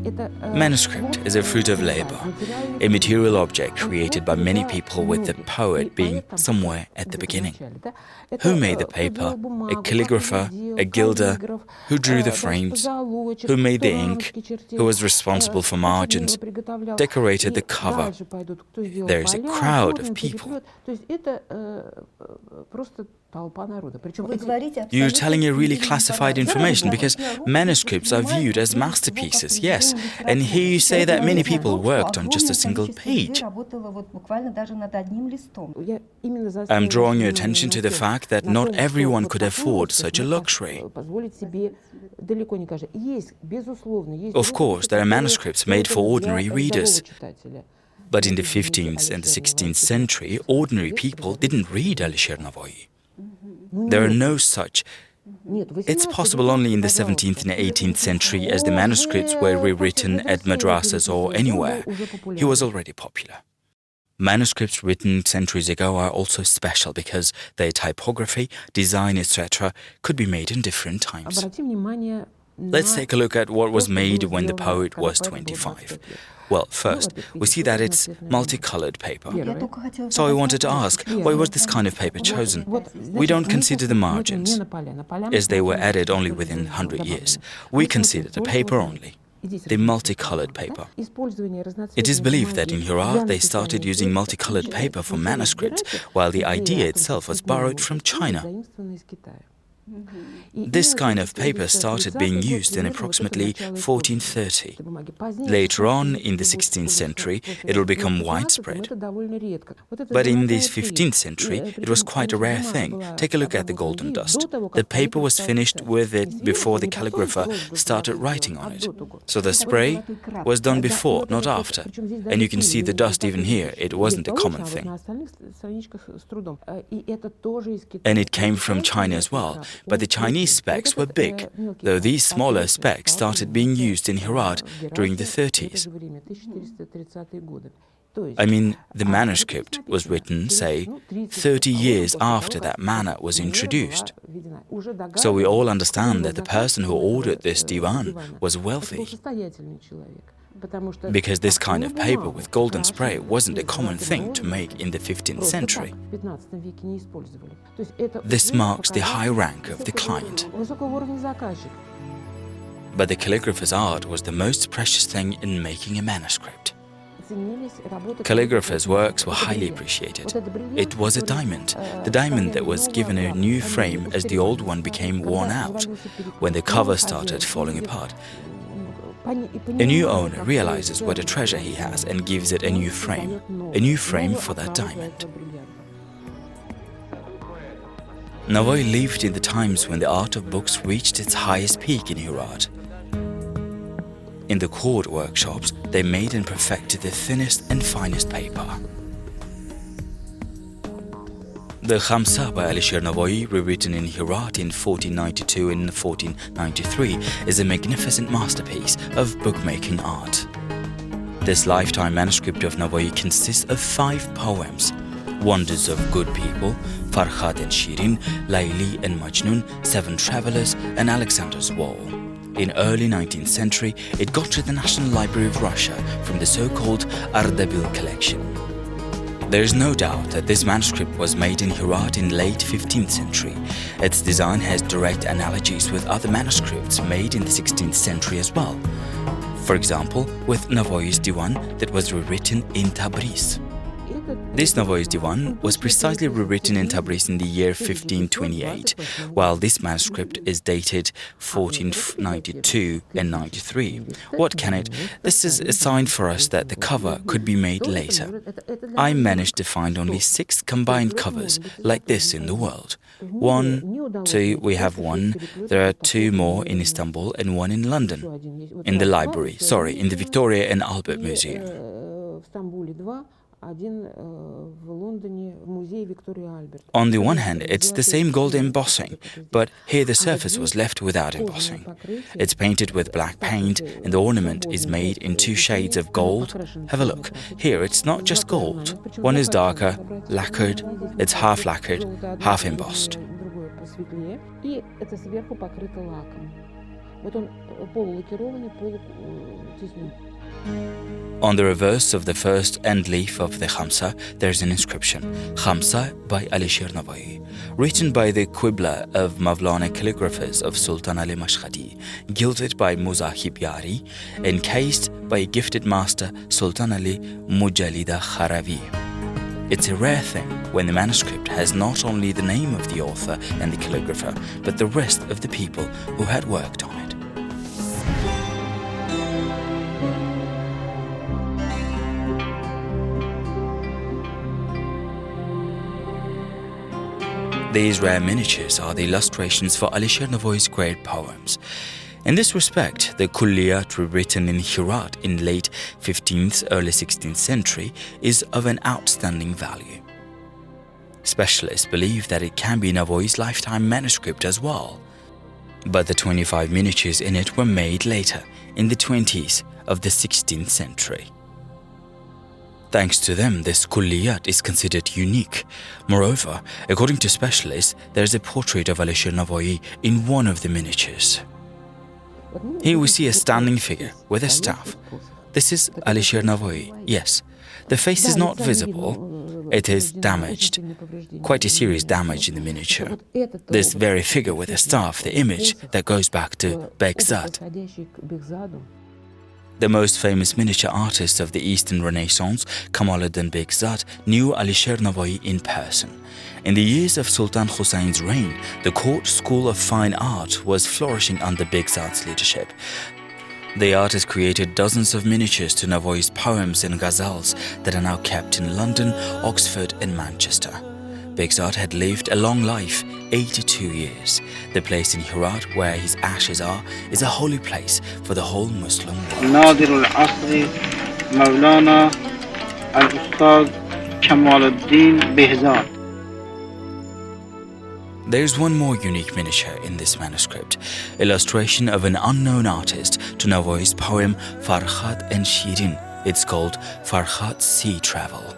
Manuscript is a fruit of labor, a material object created by many people with the poet being somewhere at the beginning. Who made the paper? A calligrapher, a gilder, who drew the frames, who made the ink, who was responsible for margins, decorated the cover. There is a crowd of people. You're telling a really classified information because manuscripts are viewed as masterpieces, yes. And here you say that many people worked on just a single page. I'm drawing your attention to the fact that not everyone could afford such a luxury. Of course, there are manuscripts made for ordinary readers. But in the 15th and the 16th century, ordinary people didn't read Alisher Navoi. There are no such. It's possible only in the 17th and 18th century, as the manuscripts were rewritten at madrasas or anywhere. He was already popular. Manuscripts written centuries ago are also special because their typography, design, etc. could be made in different times. Let's take a look at what was made when the poet was 25. Well, first, we see that it's multicolored paper. So I wanted to ask, why was this kind of paper chosen? We don't consider the margins, as they were added only within 100 years. We consider the paper only, the multicolored paper. It is believed that in Herat they started using multicolored paper for manuscripts, while the idea itself was borrowed from China. This kind of paper started being used in approximately 1430. Later on, in the 16th century, it will become widespread. But in the 15th century, it was quite a rare thing. Take a look at the golden dust. The paper was finished with it before the calligrapher started writing on it. So the spray was done before, not after. And you can see the dust even here. It wasn't a common thing. And it came from China as well. But the Chinese specks were big, though these smaller specks started being used in Herat during the 30s. I mean, the manuscript was written, say, 30 years after that manna was introduced. So we all understand that the person who ordered this divan was wealthy. Because this kind of paper with golden spray wasn't a common thing to make in the 15th century. This marks the high rank of the client. But the calligrapher's art was the most precious thing in making a manuscript. Calligrapher's works were highly appreciated. It was a diamond, the diamond that was given a new frame as the old one became worn out, when the cover started falling apart. A new owner realizes what a treasure he has and gives it a new frame for that diamond. Navoi lived in the times when the art of books reached its highest peak in Herat. In the court workshops, they made and perfected the thinnest and finest paper. The Khamsa by Alisher Navoi, rewritten in Herat in 1492 and 1493, is a magnificent masterpiece of bookmaking art. This lifetime manuscript of Navoi consists of 5 poems: Wonders of Good People, Farhad and Shirin, Layli and Majnun, 7 Travelers, and Alexander's Wall. In early 19th century, it got to the National Library of Russia from the so-called Ardabil collection. There is no doubt that this manuscript was made in Herat in late 15th century. Its design has direct analogies with other manuscripts made in the 16th century as well. For example, with Navoi's Divan that was rewritten in Tabriz. This Navoi's Divan was precisely rewritten in Tabriz in the year 1528, while this manuscript is dated 1492 and 93. What can it? This is a sign for us that the cover could be made later. I managed to find only 6 combined covers like this in the world. 1, 2, we have 1. There are 2 more in Istanbul and 1 in London. In the library, in the Victoria and Albert Museum. On the one hand, it's the same gold embossing, but here the surface was left without embossing. It's painted with black paint and the ornament is made in 2 shades of gold. Have a look. Here it's not just gold. One is darker, lacquered, it's half lacquered, half embossed. Вот он полулакированный, полутиснен. On the reverse of the first end leaf of the Khamsa, there is an inscription, Khamsa by Alisher Navoi, written by the Qibla of Mavlana calligraphers of Sultan Ali Mashhadi, gilded by Muzahib Yari, encased by a gifted master Sultan Ali Mujalida Kharavi. It's a rare thing when the manuscript has not only the name of the author and the calligrapher, but the rest of the people who had worked on it. These rare miniatures are the illustrations for Alisher Navoi's great poems. In this respect, the Kulliyat written in Herat in late 15th, early 16th century is of an outstanding value. Specialists believe that it can be Navoi's lifetime manuscript as well. But the 25 miniatures in it were made later, in the 20s of the 16th century. Thanks to them, this Kulliyat is considered unique. Moreover, according to specialists, there is a portrait of Alisher Navoi in one of the miniatures. Here we see a standing figure with a staff. This is Alisher Navoi, yes. The face is not visible, it is damaged. Quite a serious damage in the miniature. This very figure with a staff, the image that goes back to Begzad. The most famous miniature artist of the Eastern Renaissance, Kamaluddin Begzad, knew Alisher Navoi in person. In the years of Sultan Hussein's reign, the court school of fine art was flourishing under Begzad's leadership. The artist created dozens of miniatures to Navoi's poems and ghazals that are now kept in London, Oxford and Manchester. Begzad had lived a long life, 82 years. The place in Herat where his ashes are is a holy place for the whole Muslim world. ناظر العصر مولانا الأستاذ كمال الدين بهزاد. There is one more unique miniature in this manuscript, illustration of an unknown artist to Navoi's poem Farhat and Shirin. It's called Farhat's Sea Travel.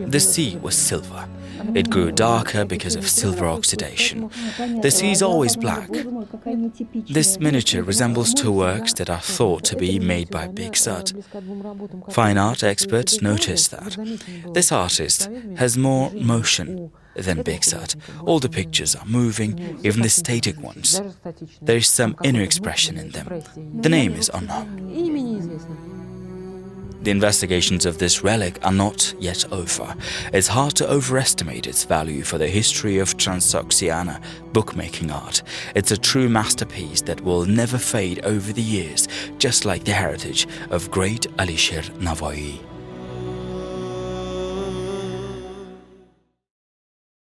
The sea was silver. It grew darker because of silver oxidation. The sea is always black. This miniature resembles two works that are thought to be made by Begzad. Fine art experts notice that this artist has more motion than Begzad. All the pictures are moving, even the static ones. There is some inner expression in them. The name is unknown. The investigations of this relic are not yet over. It's hard to overestimate its value for the history of Transoxiana bookmaking art. It's a true masterpiece that will never fade over the years, just like the heritage of great Alisher Navoi.